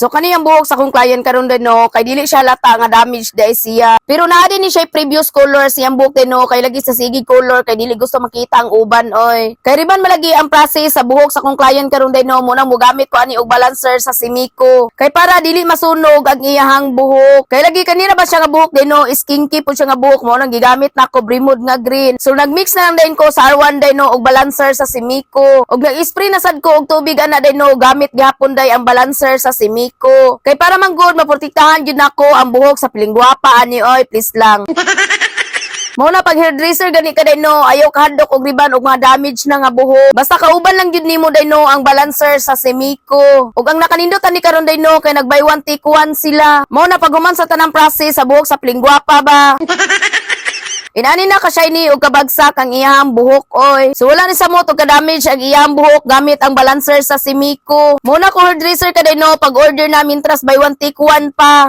So kaniyang buhok sa akong client karon din no, kay dili siya lata nga damage dai siya. Pero naa din ni siya previous color siyang buhok din no, kay lagi sa sige color kay dili gusto makita ang uban oy. Kay riban malagi ang process sa buhok sa akong client karon din no, munang mogamit ko ani og balancer sa Simiko. Kay para dili masunog ang iyahang buhok. Kay lagi kanina ba siya nga buhok din no, skinky po siya nga buhok mo nang gigamit na ko Bremod nga green. So nagmix na lang din ko sa R1 din no og balancer sa Simiko. Og nag-spray na sad ko og tubig ana din no gamit gihapon day ang balancer sa Simiko. Kay para man good maprotektahan gyud nako ang buhok sa pilingguapa ani oy, please lang. Muna pag hairdresser gani ka din no, ayaw kahadlok og riban og mga damage na nga buhok. Basta kauban lang gyud nimo din no ang balancer sa Simiko. Ug ang nakanindot ani karon din no kay nag-buy one take one sila. Muna pag human sa tanang process sa buhok sa pilingguapa ba. Inani na ka-shiny o kabagsak ang iyang buhok, oy. So wala ni sa mo to ka-damage ang iyang buhok gamit ang balancer sa Simiko. Muna ko hairdresser ka din no, pag-order namin tras by one take one pa.